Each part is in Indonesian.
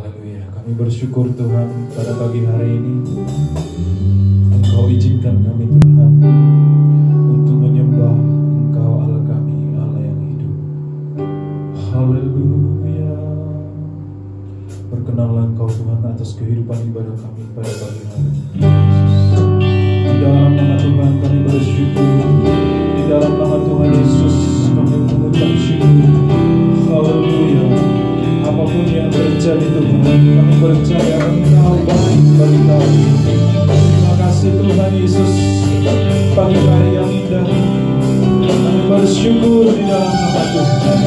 Haleluya, kami bersyukur Tuhan pada pagi hari ini Engkau izinkan kami Tuhan untuk menyembah Engkau Allah kami, Allah yang hidup. Haleluya. Berkenanlah Engkau Tuhan atas kehidupan ibadah kami pada pagi hari ini. Di dalam nama Tuhan kami bersyukur, di dalam nama Tuhan Yesus kami mengucap syukur. Haleluya. Apapun yang terjadi Tuhan, kami percaya Engkau baik bagi kami. Terima kasih Tuhan Yesus, pagi hari yang indah. Kami bersyukur di dalam nama Tuhan.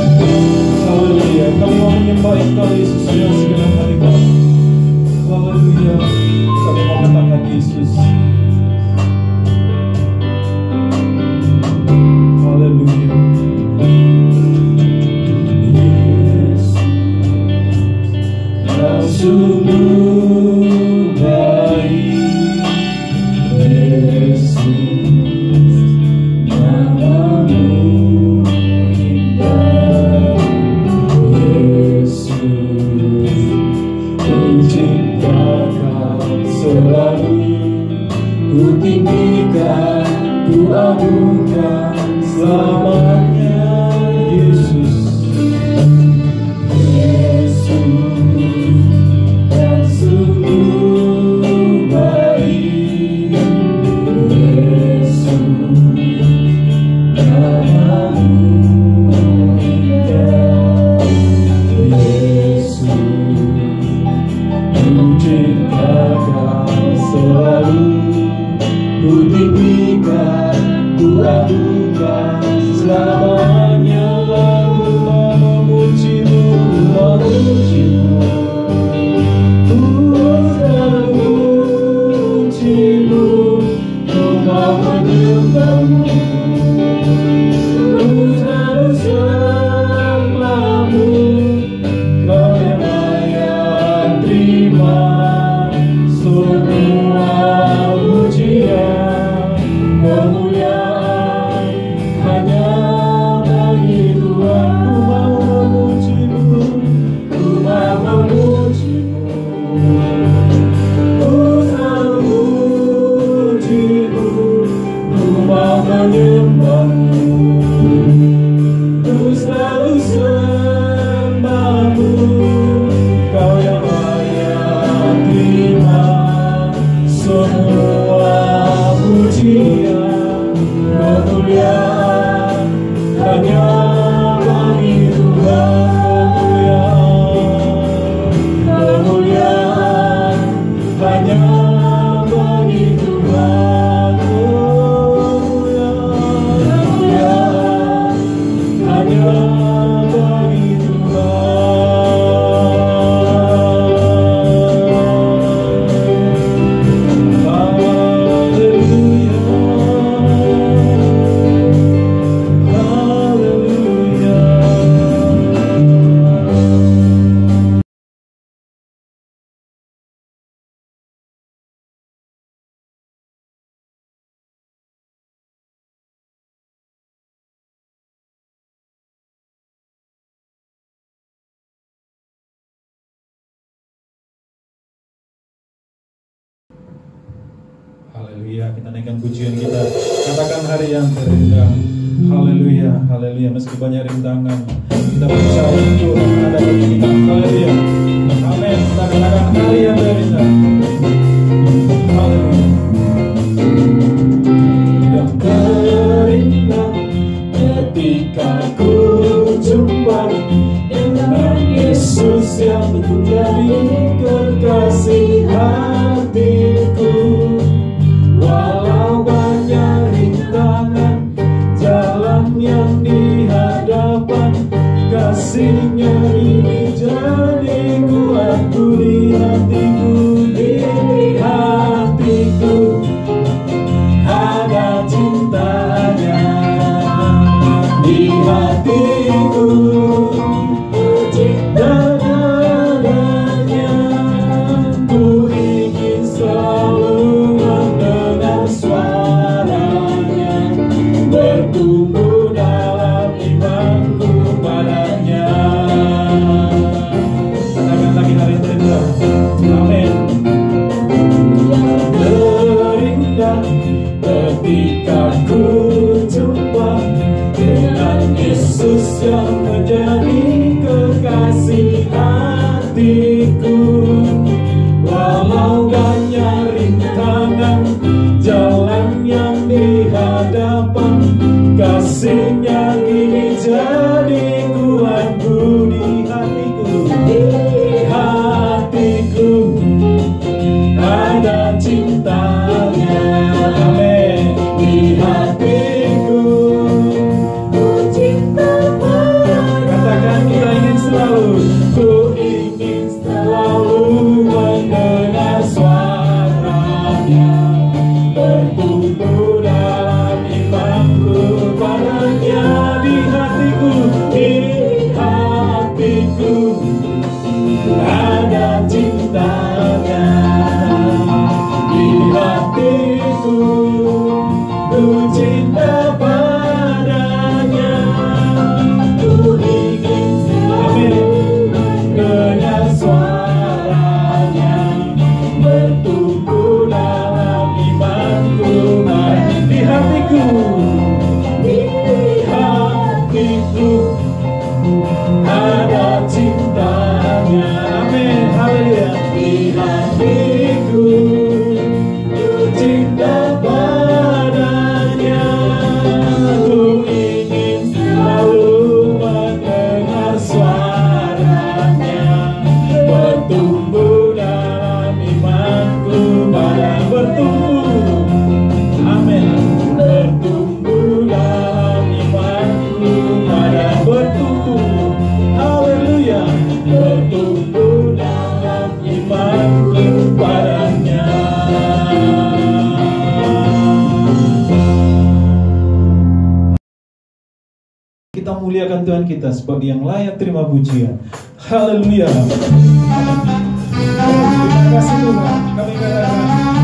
Haleluya. Kami mau menyembah Engkau Yesus dengan segenap hati kami. Haleluya. Kami mau katakan Yesus. Haleluya. Sungguh baik Yesus, namamu indah Yesus, ku cinta Kau selalu, ku tinggikan, ku agungkan selamanya Yesus. Haleluya, kita naikkan pujian kita. Katakan hari yang terindah. Haleluya, haleluya. Meski banyak rintangan, kita percaya Tuhan ada bagi kita. Haleluya. Amin. Kita katakan hari yang terindah. Haleluya. Yang terindah ketika ku jumpa dengan Yesus yang betul dari kekasih hatiku. Walau banyak rintangan jalan yang di hadapan, kasih-Nya ini jadi kuatku di hatiku, di hatiku ada cintanya, di hatiku cinta adanya, ku ingin hatiku. Walau banyak rintangan jalan yang di hadapan, kasih-Nya kini jadi kuatku di hatiku. Di hatiku ada cinta-Nya. Amin. Di hatiku ku cinta padamu. Katakan, kita ingin selalu, ku ingin selalu mendengar suara-Nya, bertumbuh dalam imanku padanya. Di hatiku, di hatiku ada cinta-Nya. Di hatiku ku cinta padanya. Ku ingin selalu mendengar suara-Nya, bertumbuh dalam imanku. Di hatiku, di hatiku ada cinta-Nya. Amin. Haleluya. Di hatiku ku cinta padanya. Ku ingin selalu mendengar suara-Nya, bertumbuh dalam imanku pada bertumbuh. Amin. Bertumbuh dalam imanku pada bertumbuh. Haleluya. Bertumbuh dalam imanku padanya. Kita muliakan Tuhan kita sebagai yang layak terima pujian. Haleluya. Terima kasih Tuhan. Kami katakan,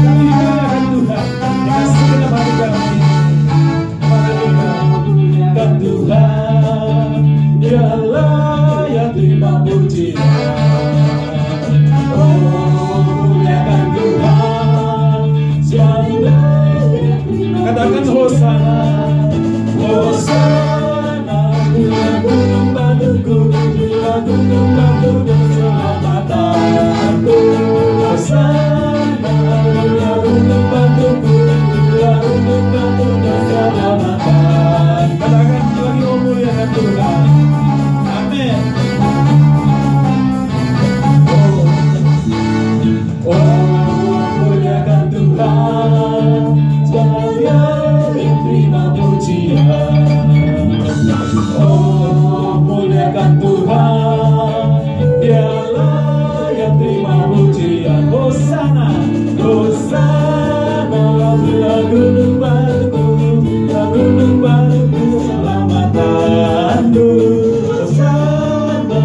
kami muliakan Tuhan dengan segenap hati kami. Haleluya. Dan Tuhan, Dialah yang terima pujian. Oh, muliakan Tuhan selalu. Katakan Hosana, Hosana, gunung batuku, gunung batu keselamatanku. Hosana, gunung batuku, gunung batu keselamatan. Katakan lagi, oh muliakan Tuhan. Amin. Oh, muliakan Tuhan sekalian yang terima pujian. Oh, muliakan Tuhan, Dialah yang terima pujian. Hosana, Hosana, gunung batuku, gunung batuku keselamatanku. Hosana,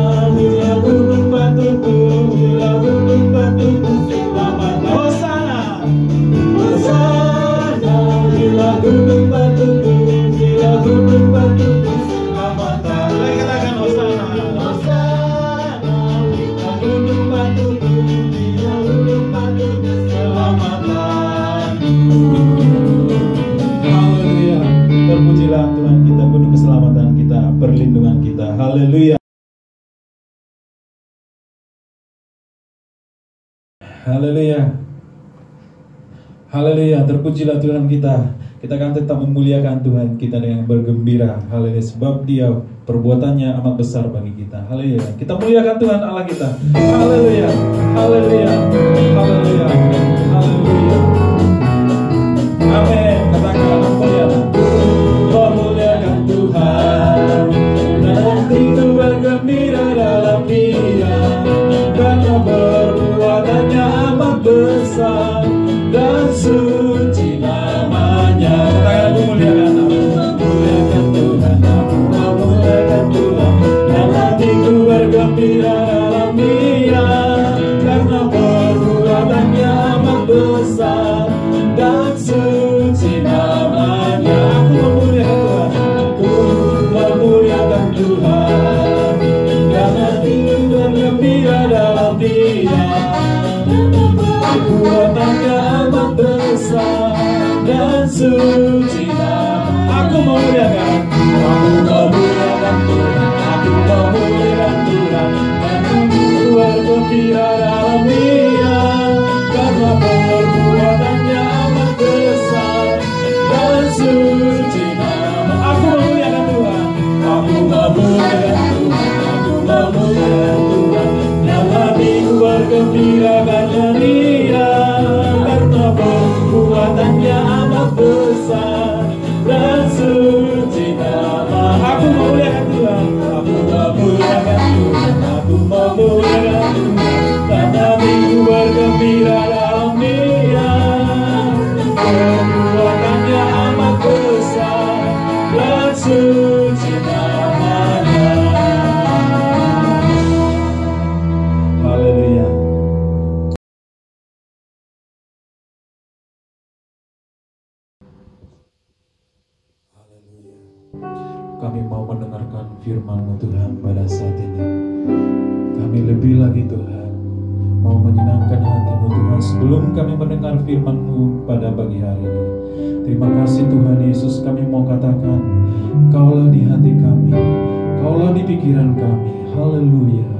gunung batuku, gunung batuku keselamatan. Hosana, Hosana, gunung batuku, gunung batuku keselamatan. Lagi katakan Hosana, Hosana, gunung batuku, gunung batuku keselamatan. Haleluya. Terpujilah Tuhan kita, gunung keselamatan kita, perlindungan kita. Haleluya. Haleluya. Haleluya. Terpujilah Tuhan kita. Kita akan tetap memuliakan Tuhan kita dengan bergembira. Haleluya. Sebab Dia perbuatannya amat besar bagi kita. Haleluya. Kita muliakan Tuhan Allah kita. Haleluya. Haleluya. Haleluya. Haleluya. Amin. Katakan muliakan. Memuliakan Tuhan. Nanti ku bergembira dalam Dia, karena perbuatannya amat besar dan suci namanya. Katakan aku muliakan Tuhan, aku memuliakan Tuhan. Dan hatiku bergembira dalam Dia, karena perbuatannya amat besar dan suci namanya. Aku memuliakan Tuhan, dan hatiku bergembira dalam Dia, perbuatannya amat besar dan suci nama. Aku memuliakan Tuhan, aku memuliakan Tuhan, dan aku bergembira lagi Tuhan, mau menyenangkan hati-Mu Tuhan sebelum kami mendengar firman-Mu pada pagi hari ini. Terima kasih Tuhan Yesus, kami mau katakan, Kaulah di hati kami, Kaulah di pikiran kami. Haleluya.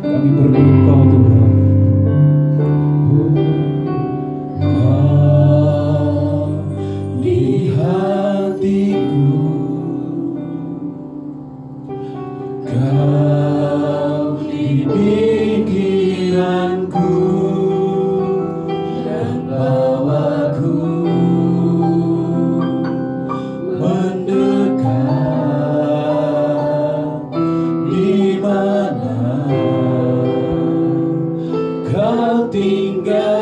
Kami perlu Engkau Tuhan. Kau di hatiku, Kau di pikiranku, dan bawaku mendekat di mana Kau tinggal.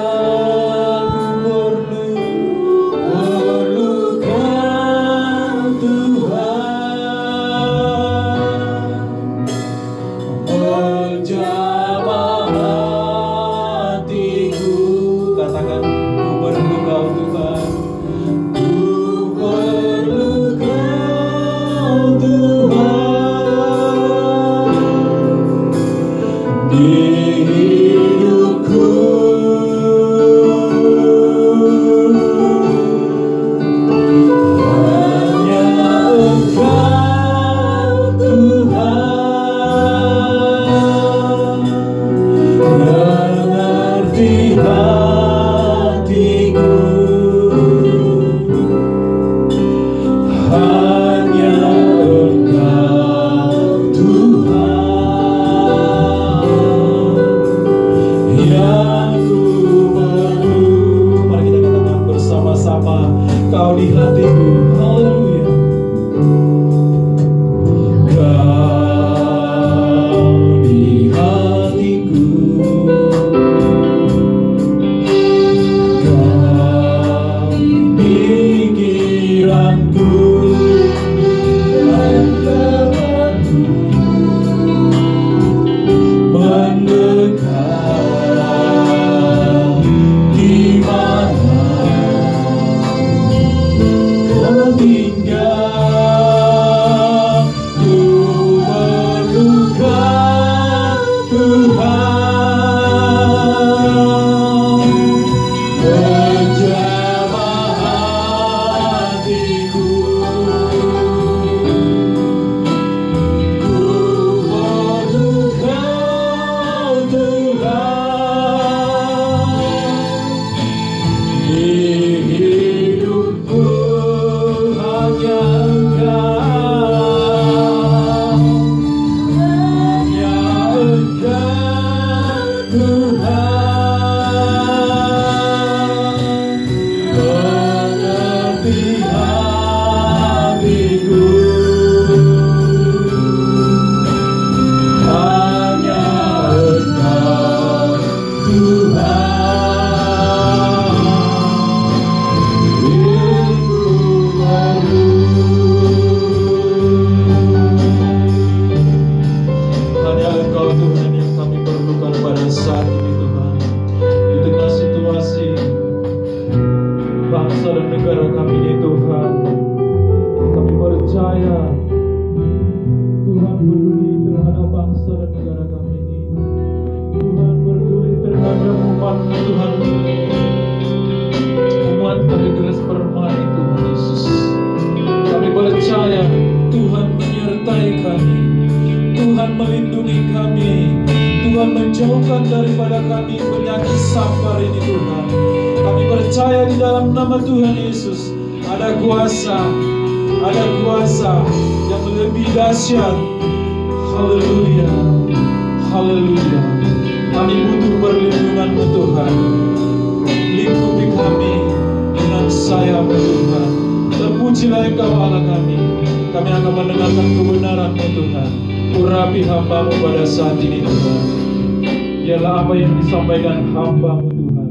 Sampaikan hamba-Mu Tuhan,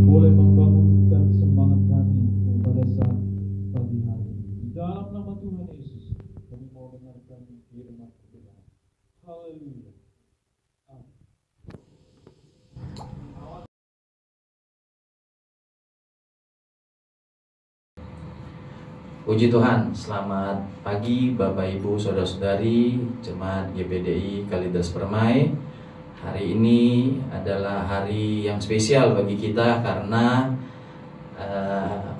boleh membangunkan semangat kami pada saat pagi hari. Di dalam nama Tuhan Yesus, kami mau dengarkan firman Tuhan. Haleluya. Puji Tuhan, selamat pagi Bapak Ibu Saudara-saudari Jemaat GBDI Kalidas Permai. Hari ini adalah hari yang spesial bagi kita karena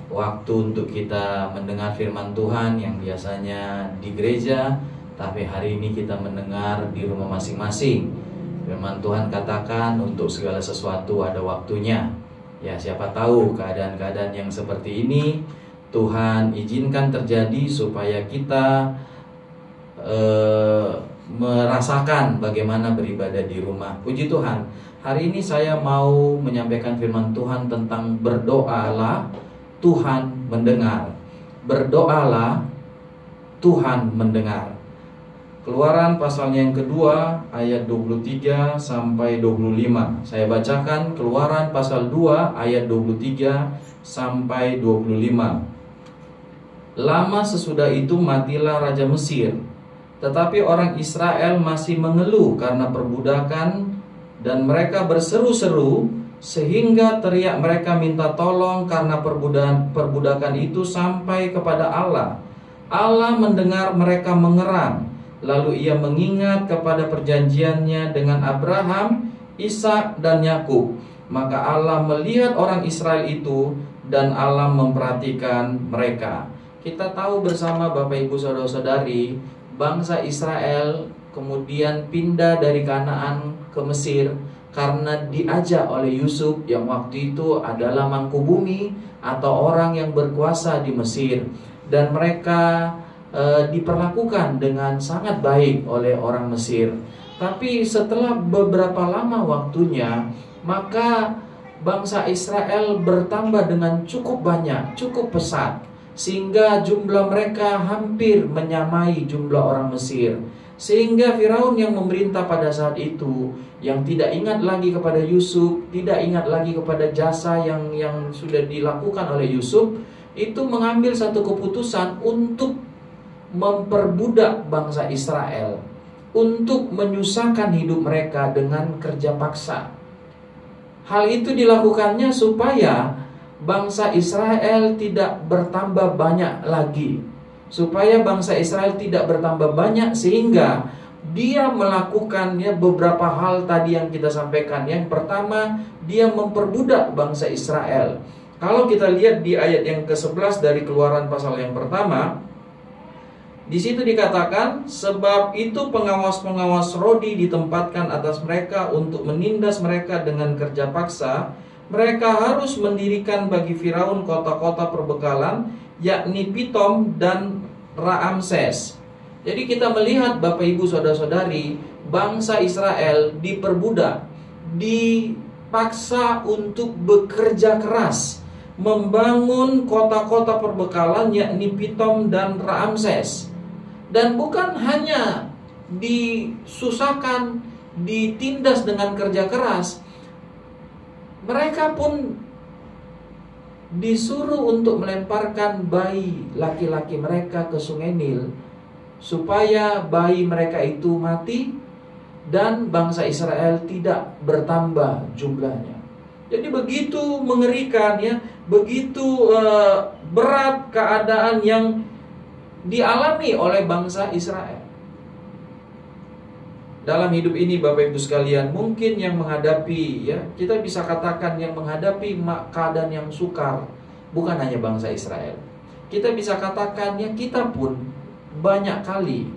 waktu untuk kita mendengar firman Tuhan yang biasanya di gereja, tapi hari ini kita mendengar di rumah masing-masing. Firman Tuhan katakan untuk segala sesuatu ada waktunya. Ya, siapa tahu keadaan-keadaan yang seperti ini Tuhan izinkan terjadi supaya kita merasakan bagaimana beribadah di rumah. Puji Tuhan, hari ini saya mau menyampaikan firman Tuhan tentang berdoalah, Tuhan mendengar. Berdoalah, Tuhan mendengar. Keluaran pasalnya yang kedua ayat 23 sampai 25. Saya bacakan Keluaran pasal 2 ayat 23 sampai 25. Lama sesudah itu matilah Raja Mesir, tetapi orang Israel masih mengeluh karena perbudakan, dan mereka berseru-seru sehingga teriak mereka minta tolong karena perbudakan itu sampai kepada Allah. Allah mendengar mereka mengerang, lalu ia mengingat kepada perjanjiannya dengan Abraham, Ishak dan Yakub. Maka Allah melihat orang Israel itu dan Allah memperhatikan mereka. Kita tahu bersama Bapak Ibu Saudara-saudari, bangsa Israel kemudian pindah dari Kanaan ke Mesir karena diajak oleh Yusuf yang waktu itu adalah mangkubumi atau orang yang berkuasa di Mesir, dan mereka diperlakukan dengan sangat baik oleh orang Mesir. Tapi setelah beberapa lama waktunya, maka bangsa Israel bertambah dengan cukup banyak, cukup pesat, sehingga jumlah mereka hampir menyamai jumlah orang Mesir. Sehingga Firaun yang memerintah pada saat itu, yang tidak ingat lagi kepada Yusuf, tidak ingat lagi kepada jasa yang sudah dilakukan oleh Yusuf, itu mengambil satu keputusan untuk memperbudak bangsa Israel, untuk menyusahkan hidup mereka dengan kerja paksa. Hal itu dilakukannya supaya bangsa Israel tidak bertambah banyak lagi, supaya bangsa Israel tidak bertambah banyak, sehingga dia melakukannya beberapa hal tadi yang kita sampaikan. Yang pertama, dia memperbudak bangsa Israel. Kalau kita lihat di ayat yang ke-11 dari Keluaran pasal yang pertama, di situ dikatakan, sebab itu pengawas-pengawas Rodi ditempatkan atas mereka untuk menindas mereka dengan kerja paksa. Mereka harus mendirikan bagi Firaun kota-kota perbekalan, yakni Pitom dan Raamses. Jadi kita melihat Bapak Ibu Saudara-saudari, bangsa Israel diperbudak, dipaksa untuk bekerja keras, membangun kota-kota perbekalan, yakni Pitom dan Raamses. Dan bukan hanya disusahkan, ditindas dengan kerja keras, mereka pun disuruh untuk melemparkan bayi laki-laki mereka ke Sungai Nil, supaya bayi mereka itu mati dan bangsa Israel tidak bertambah jumlahnya. Jadi begitu mengerikan, ya, begitu berat keadaan yang dialami oleh bangsa Israel. Dalam hidup ini Bapak Ibu sekalian, mungkin yang menghadapi, ya, kita bisa katakan yang menghadapi keadaan yang sukar bukan hanya bangsa Israel. Kita bisa katakan, ya, kita pun banyak kali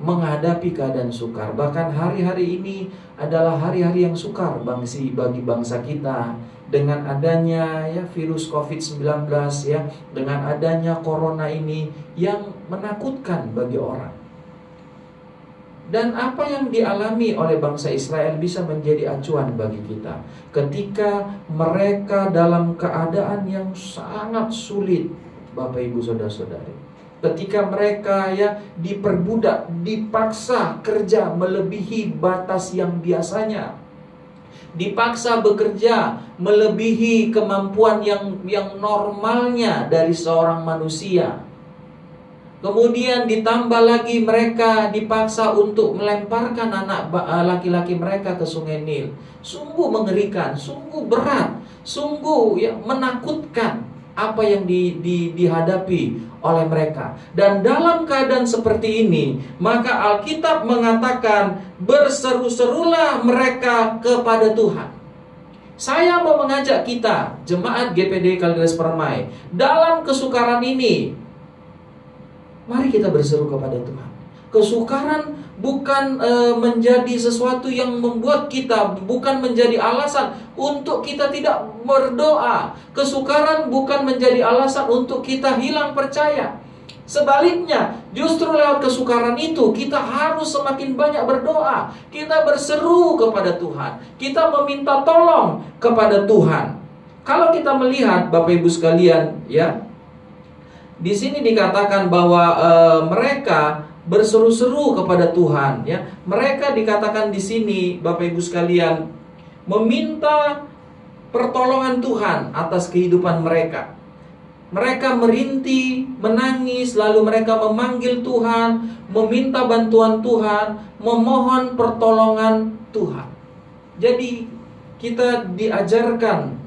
menghadapi keadaan sukar. Bahkan hari-hari ini adalah hari-hari yang sukar bagi bangsa kita, dengan adanya, ya, virus COVID-19, ya, dengan adanya corona ini yang menakutkan bagi orang. Dan apa yang dialami oleh bangsa Israel bisa menjadi acuan bagi kita ketika mereka dalam keadaan yang sangat sulit, Bapak Ibu Saudara-saudari. Ketika mereka, ya, diperbudak, dipaksa kerja melebihi batas yang biasanya, dipaksa bekerja melebihi kemampuan yang normalnya dari seorang manusia. Kemudian ditambah lagi mereka dipaksa untuk melemparkan anak laki-laki mereka ke Sungai Nil. Sungguh mengerikan, sungguh berat, sungguh, ya, menakutkan. apa yang dihadapi oleh mereka. Dan dalam keadaan seperti ini, maka Alkitab mengatakan, berseru-serulah mereka kepada Tuhan. Saya mau mengajak kita, jemaat GPD Kalideres Permai, dalam kesukaran ini, mari kita berseru kepada Tuhan. Kesukaran bukan menjadi sesuatu yang membuat kita, bukan menjadi alasan untuk kita tidak berdoa. Kesukaran bukan menjadi alasan untuk kita hilang percaya. Sebaliknya, justru lewat kesukaran itu kita harus semakin banyak berdoa. Kita berseru kepada Tuhan. Kita meminta tolong kepada Tuhan. Kalau kita melihat Bapak Ibu sekalian, ya, di sini dikatakan bahwa mereka berseru-seru kepada Tuhan, ya. Mereka dikatakan di sini, Bapak Ibu sekalian, meminta pertolongan Tuhan atas kehidupan mereka. Mereka merintih, menangis, lalu mereka memanggil Tuhan, meminta bantuan Tuhan, memohon pertolongan Tuhan. Jadi kita diajarkan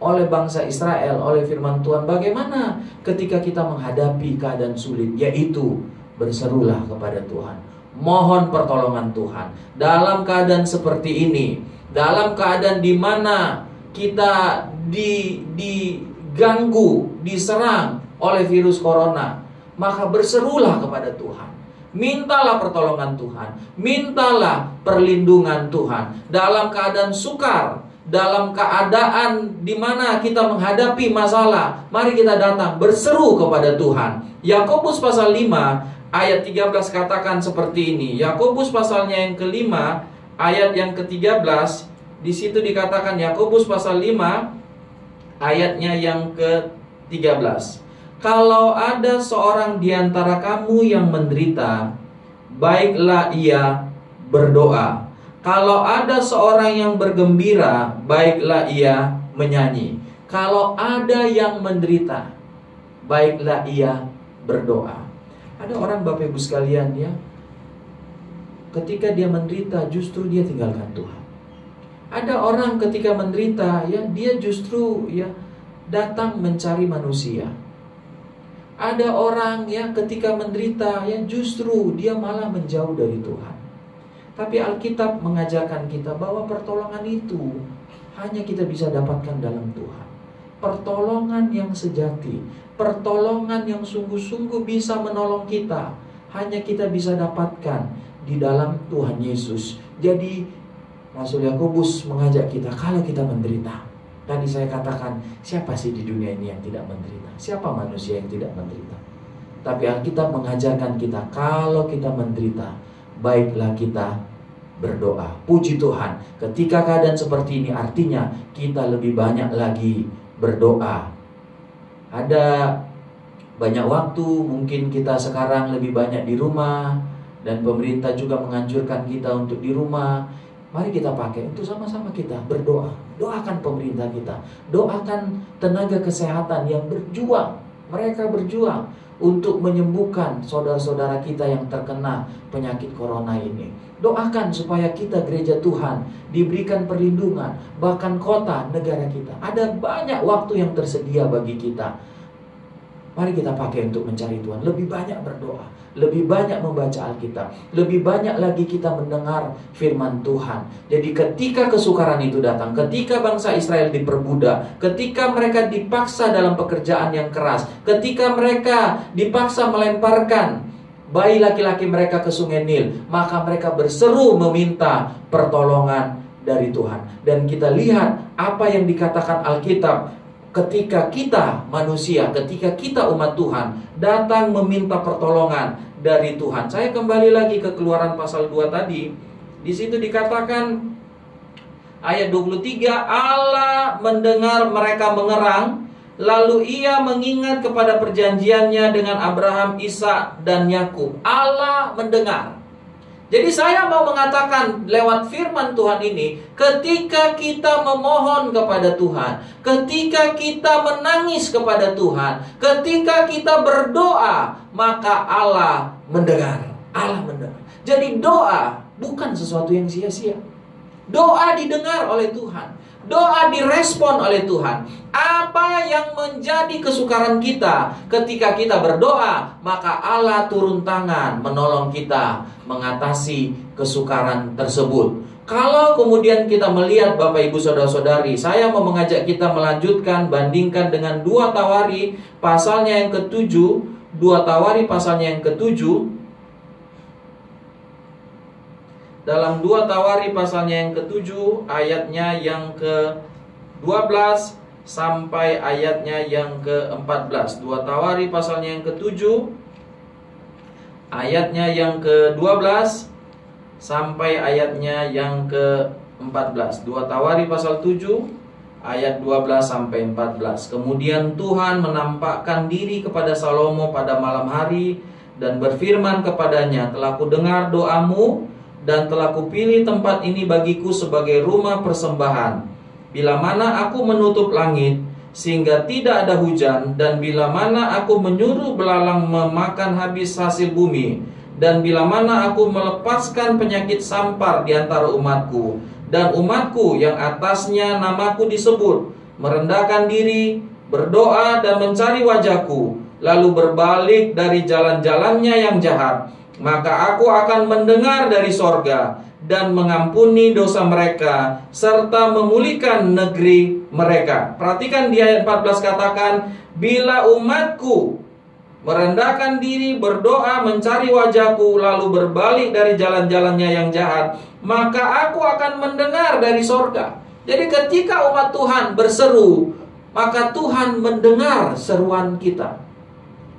oleh bangsa Israel, oleh firman Tuhan, bagaimana ketika kita menghadapi keadaan sulit, yaitu berserulah kepada Tuhan, mohon pertolongan Tuhan. Dalam keadaan seperti ini, dalam keadaan di mana kita diganggu, diserang oleh virus corona, maka berserulah kepada Tuhan. Mintalah pertolongan Tuhan, mintalah perlindungan Tuhan. Dalam keadaan sukar, dalam keadaan di mana kita menghadapi masalah, mari kita datang berseru kepada Tuhan. Yakobus pasal 5 ayat 13 katakan seperti ini. Yakobus pasalnya yang kelima, ayat yang ke-13, di situ dikatakan, Yakobus pasal 5 ayatnya yang ke-13. Kalau ada seorang di antara kamu yang menderita, baiklah ia berdoa. Kalau ada seorang yang bergembira, baiklah ia menyanyi. Kalau ada yang menderita, baiklah ia berdoa. Ada orang, Bapak Ibu sekalian, ya, ketika dia menderita justru dia tinggalkan Tuhan. Ada orang ketika menderita, ya, dia justru, ya, datang mencari manusia. Ada orang, ya, ketika menderita, ya, justru dia malah menjauh dari Tuhan. Tapi Alkitab mengajarkan kita bahwa pertolongan itu hanya kita bisa dapatkan dalam Tuhan. Pertolongan yang sejati, pertolongan yang sungguh-sungguh bisa menolong kita, hanya kita bisa dapatkan di dalam Tuhan Yesus. Jadi Rasul Yakobus mengajak kita, kalau kita menderita, tadi saya katakan, siapa sih di dunia ini yang tidak menderita? Siapa manusia yang tidak menderita? Tapi Alkitab mengajarkan kita, kalau kita menderita, baiklah kita berdoa. Puji Tuhan, ketika keadaan seperti ini, artinya kita lebih banyak lagi berdoa. Ada banyak waktu, mungkin kita sekarang lebih banyak di rumah, dan pemerintah juga menganjurkan kita untuk di rumah. Mari kita pakai untuk sama-sama kita berdoa. Doakan pemerintah kita, doakan tenaga kesehatan yang berjuang. Mereka berjuang untuk menyembuhkan saudara-saudara kita yang terkena penyakit corona ini. Doakan supaya kita, gereja Tuhan, diberikan perlindungan, bahkan kota, negara kita. Ada banyak waktu yang tersedia bagi kita. Mari kita pakai untuk mencari Tuhan. Lebih banyak berdoa, lebih banyak membaca Alkitab, lebih banyak lagi kita mendengar firman Tuhan. Jadi ketika kesukaran itu datang, ketika bangsa Israel diperbudak, ketika mereka dipaksa dalam pekerjaan yang keras, ketika mereka dipaksa melemparkan bayi laki-laki mereka ke sungai Nil, maka mereka berseru meminta pertolongan dari Tuhan. Dan kita lihat apa yang dikatakan Alkitab, ketika kita manusia, ketika kita umat Tuhan datang meminta pertolongan dari Tuhan. Saya kembali lagi ke Keluaran pasal 2 tadi. Di situ dikatakan ayat 23, Allah mendengar mereka mengerang, lalu ia mengingat kepada perjanjiannya dengan Abraham, Ishak, dan Yakub. Allah mendengar. Jadi saya mau mengatakan lewat firman Tuhan ini, ketika kita memohon kepada Tuhan, ketika kita menangis kepada Tuhan, ketika kita berdoa, maka Allah mendengar. Allah mendengar. Jadi doa bukan sesuatu yang sia-sia. Doa didengar oleh Tuhan. Doa direspon oleh Tuhan. Apa yang menjadi kesukaran kita ketika kita berdoa, maka Allah turun tangan menolong kita mengatasi kesukaran tersebut. Kalau kemudian kita melihat Bapak Ibu Saudara-saudari, saya mau mengajak kita melanjutkan, bandingkan dengan 2 Tawari pasalnya yang ke-7. 2 Tawari pasalnya yang ke-7. Dalam 2 Tawari pasalnya yang ke-7, ayatnya yang ke-12 sampai ayatnya yang ke-14. 2 Tawari pasalnya yang ke-7, ayatnya yang ke-12 sampai ayatnya yang ke-14. 2 Tawari pasal 7 ayat 12 sampai 14. Kemudian Tuhan menampakkan diri kepada Salomo pada malam hari dan berfirman kepadanya, "Telah kudengar doamu dan telah kupilih tempat ini bagiku sebagai rumah persembahan. Bila mana aku menutup langit sehingga tidak ada hujan, dan bila mana aku menyuruh belalang memakan habis hasil bumi, dan bila mana aku melepaskan penyakit sampar di antara umatku, dan umatku yang atasnya namaku disebut, merendahkan diri, berdoa dan mencari wajahku, lalu berbalik dari jalan-jalannya yang jahat, maka aku akan mendengar dari sorga dan mengampuni dosa mereka, serta memulihkan negeri mereka." Perhatikan di ayat 14 katakan, "Bila umatku merendahkan diri, berdoa, mencari wajahku, lalu berbalik dari jalan-jalannya yang jahat, maka aku akan mendengar dari sorga." Jadi ketika umat Tuhan berseru, maka Tuhan mendengar seruan kita.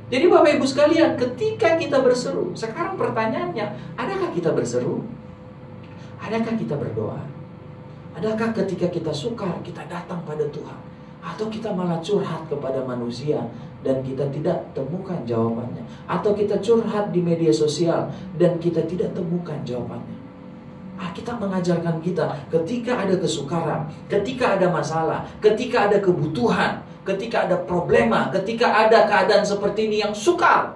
Jadi Bapak Ibu sekalian, ketika kita berseru, sekarang pertanyaannya, adakah kita berseru? Adakah kita berdoa? Adakah ketika kita sukar, kita datang pada Tuhan? Atau kita malah curhat kepada manusia dan kita tidak temukan jawabannya? Atau kita curhat di media sosial dan kita tidak temukan jawabannya? Alkitab mengajarkan kita ketika ada kesukaran, ketika ada masalah, ketika ada kebutuhan, ketika ada problema, ketika ada keadaan seperti ini yang sukar,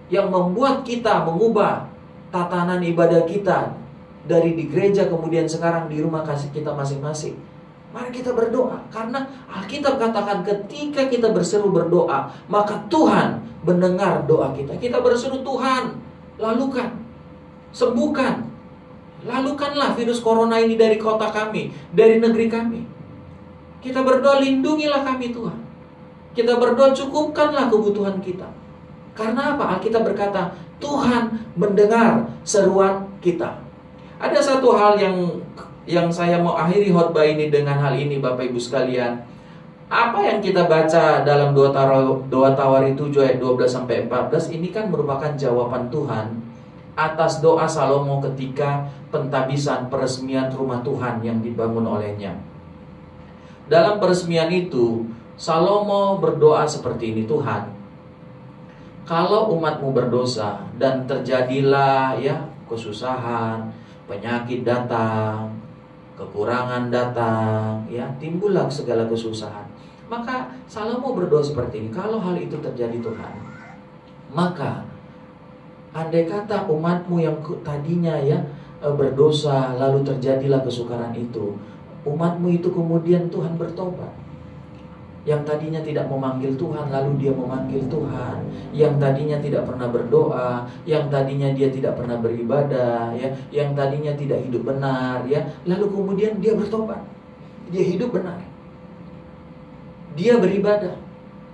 yang membuat kita mengubah tatanan ibadah kita dari di gereja kemudian sekarang di rumah kasih kita masing-masing. Mari kita berdoa, karena Alkitab katakan ketika kita berseru berdoa, maka Tuhan mendengar doa kita. Kita berseru, "Tuhan, lalukan, sembuhkan, lalukanlah virus corona ini dari kota kami, dari negeri kami." Kita berdoa, "Lindungilah kami Tuhan." Kita berdoa, "Cukupkanlah kebutuhan kita." Karena apa? Alkitab berkata, Tuhan mendengar seruan kita. Ada satu hal yang saya mau akhiri khotbah ini dengan hal ini, Bapak Ibu sekalian. Apa yang kita baca dalam 2 Tawari 7 ayat 12 sampai 14 ini kan merupakan jawaban Tuhan atas doa Salomo ketika pentabisan peresmian rumah Tuhan yang dibangun olehnya. Dalam peresmian itu, Salomo berdoa seperti ini, "Tuhan, kalau umatmu berdosa dan terjadilah kesusahan, penyakit datang, kekurangan datang, timbullah segala kesusahan." Maka Salomo berdoa seperti ini, "Kalau hal itu terjadi Tuhan, maka andai kata umatmu yang tadinya berdosa lalu terjadilah kesukaran itu, umatmu itu kemudian Tuhan bertobat. Yang tadinya tidak memanggil Tuhan, lalu dia memanggil Tuhan. Yang tadinya tidak pernah berdoa, yang tadinya dia tidak pernah beribadah, yang tadinya tidak hidup benar, lalu kemudian dia bertobat. Dia hidup benar. Dia beribadah.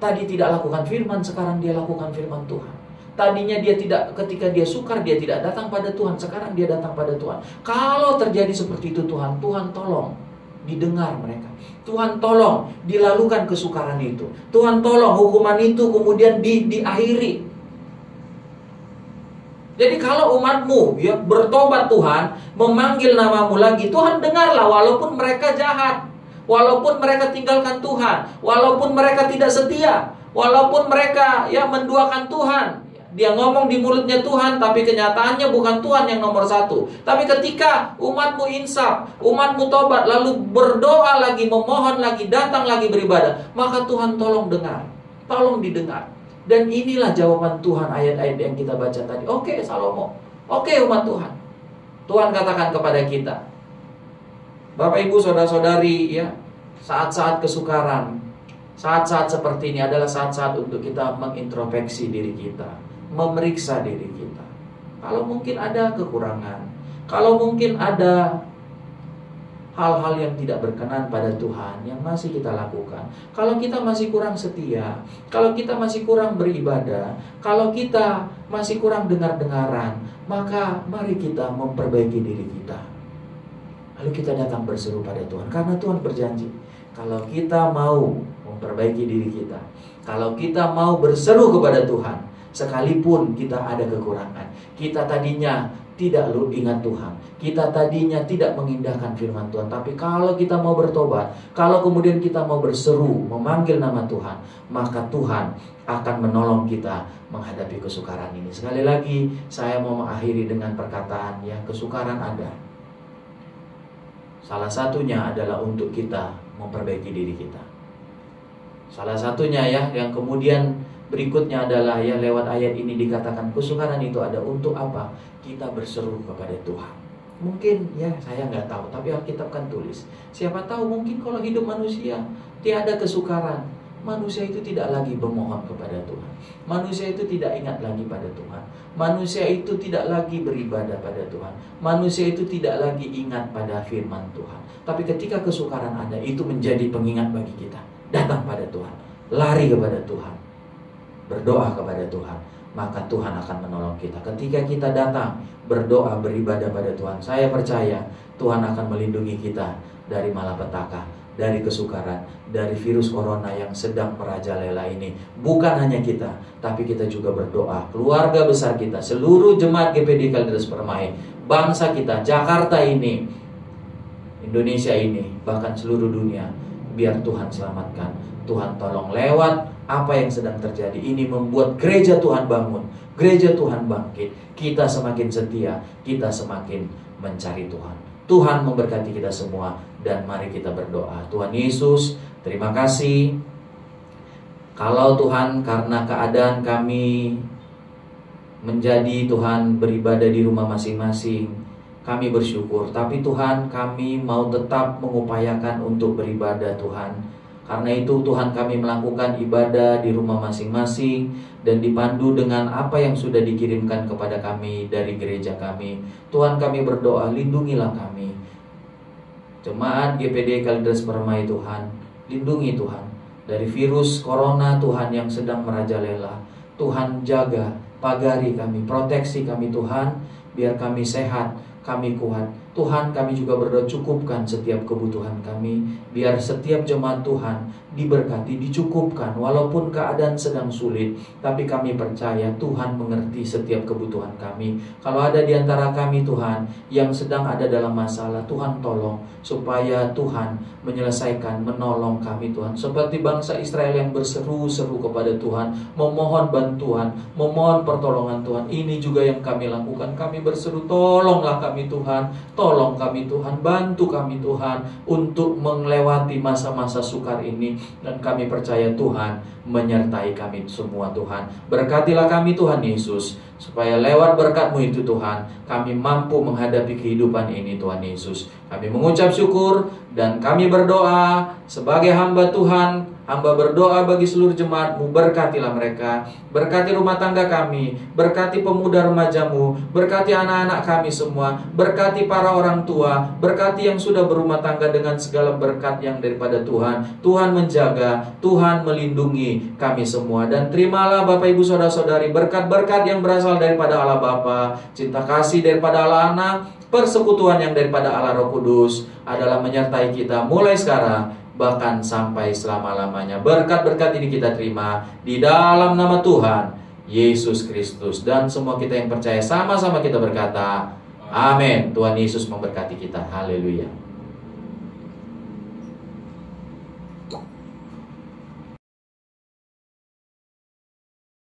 Tadi tidak lakukan firman, sekarang dia lakukan firman Tuhan. Tadinya dia tidak, ketika dia sukar, dia tidak datang pada Tuhan, sekarang dia datang pada Tuhan. Kalau terjadi seperti itu Tuhan tolong didengar mereka. Tuhan tolong dilalukan kesukaran itu. Tuhan tolong hukuman itu kemudian diakhiri. Jadi kalau umatmu bertobat Tuhan, memanggil namamu lagi, Tuhan dengarlah walaupun mereka jahat, walaupun mereka tinggalkan Tuhan, walaupun mereka tidak setia, walaupun mereka menduakan Tuhan. Dia ngomong di mulutnya Tuhan, tapi kenyataannya bukan Tuhan yang nomor satu. Tapi ketika umatmu insaf, umatmu tobat, lalu berdoa lagi, memohon lagi, datang lagi beribadah, maka Tuhan tolong dengar, tolong didengar. Dan inilah jawaban Tuhan ayat-ayat yang kita baca tadi. Oke Salomo, oke umat Tuhan. Tuhan katakan kepada kita, Bapak Ibu saudara-saudari ya, saat-saat kesukaran, saat-saat seperti ini adalah saat-saat untuk kita mengintrospeksi diri kita, memeriksa diri kita. Kalau mungkin ada kekurangan, kalau mungkin ada hal-hal yang tidak berkenan pada Tuhan yang masih kita lakukan, kalau kita masih kurang setia, kalau kita masih kurang beribadah, kalau kita masih kurang dengar-dengaran, maka mari kita memperbaiki diri kita. Lalu kita datang berseru pada Tuhan, karena Tuhan berjanji, kalau kita mau memperbaiki diri kita, kalau kita mau berseru kepada Tuhan, sekalipun kita ada kekurangan, kita tadinya tidak ingat Tuhan, kita tadinya tidak mengindahkan firman Tuhan, tapi kalau kita mau bertobat, kalau kemudian kita mau berseru, memanggil nama Tuhan, maka Tuhan akan menolong kita menghadapi kesukaran ini. Sekali lagi, saya mau mengakhiri dengan perkataan, ya, kesukaran ada. Salah satunya adalah untuk kita memperbaiki diri kita. Salah satunya ya, yang kemudian berikutnya adalah ya, lewat ayat ini dikatakan kesukaran itu ada untuk apa? Kita berseru kepada Tuhan. Mungkin ya saya nggak tahu, tapi Alkitab kan tulis, siapa tahu mungkin kalau hidup manusia tiada kesukaran, manusia itu tidak lagi bermohon kepada Tuhan, manusia itu tidak ingat lagi pada Tuhan, manusia itu tidak lagi beribadah pada Tuhan, manusia itu tidak lagi ingat pada firman Tuhan. Tapi ketika kesukaran ada, itu menjadi pengingat bagi kita. Datang pada Tuhan, lari kepada Tuhan, berdoa kepada Tuhan, maka Tuhan akan menolong kita. Ketika kita datang berdoa, beribadah pada Tuhan, saya percaya Tuhan akan melindungi kita dari malapetaka, dari kesukaran, dari virus corona yang sedang merajalela ini. Bukan hanya kita, tapi kita juga berdoa, keluarga besar kita, seluruh jemaat GPD Kalideres Permai, bangsa kita, Jakarta ini, Indonesia ini, bahkan seluruh dunia, biar Tuhan selamatkan. Tuhan tolong lewat apa yang sedang terjadi ini, membuat gereja Tuhan bangun, gereja Tuhan bangkit, kita semakin setia, kita semakin mencari Tuhan. Tuhan memberkati kita semua, dan mari kita berdoa. Tuhan Yesus, terima kasih kalau Tuhan, karena keadaan kami menjadi Tuhan beribadah di rumah masing-masing, kami bersyukur. Tapi Tuhan, kami mau tetap mengupayakan untuk beribadah Tuhan. Karena itu Tuhan, kami melakukan ibadah di rumah masing-masing dan dipandu dengan apa yang sudah dikirimkan kepada kami dari gereja kami. Tuhan, kami berdoa, lindungilah kami. Jemaat GPD Kalideres Permai Tuhan, lindungi Tuhan dari virus corona Tuhan yang sedang merajalela. Tuhan jaga, pagari kami, proteksi kami Tuhan, biar kami sehat, kami kuat. Tuhan, kami juga berdoa, cukupkan setiap kebutuhan kami, biar setiap jemaat Tuhan diberkati, dicukupkan, walaupun keadaan sedang sulit, tapi kami percaya Tuhan mengerti setiap kebutuhan kami. Kalau ada di antara kami Tuhan yang sedang ada dalam masalah, Tuhan tolong supaya Tuhan menyelesaikan, menolong kami Tuhan, seperti bangsa Israel yang berseru-seru kepada Tuhan, memohon bantuan, memohon pertolongan Tuhan. Ini juga yang kami lakukan, kami berseru, tolonglah kami Tuhan, tolong kami Tuhan, bantu kami Tuhan untuk melewati masa-masa sukar ini. Dan kami percaya Tuhan menyertai kami semua Tuhan. Berkatilah kami Tuhan Yesus, supaya lewat berkat-Mu itu Tuhan, kami mampu menghadapi kehidupan ini Tuhan Yesus. Kami mengucap syukur dan kami berdoa sebagai hamba Tuhan. Hamba berdoa bagi seluruh jemaat-Mu, berkatilah mereka, berkati rumah tangga kami, berkati pemuda remaja-Mu, berkati anak-anak kami semua, berkati para orang tua, berkati yang sudah berumah tangga dengan segala berkat yang daripada Tuhan. Tuhan menjaga, Tuhan melindungi kami semua. Dan terimalah Bapak Ibu Saudara-saudari berkat-berkat yang berasal daripada Allah Bapa, cinta kasih daripada Allah Anak, persekutuan yang daripada Allah Roh Kudus adalah menyertai kita mulai sekarang bahkan sampai selama-lamanya. Berkat-berkat ini kita terima di dalam nama Tuhan Yesus Kristus. Dan semua kita yang percaya sama-sama kita berkata, amin. Tuhan Yesus memberkati kita. Haleluya.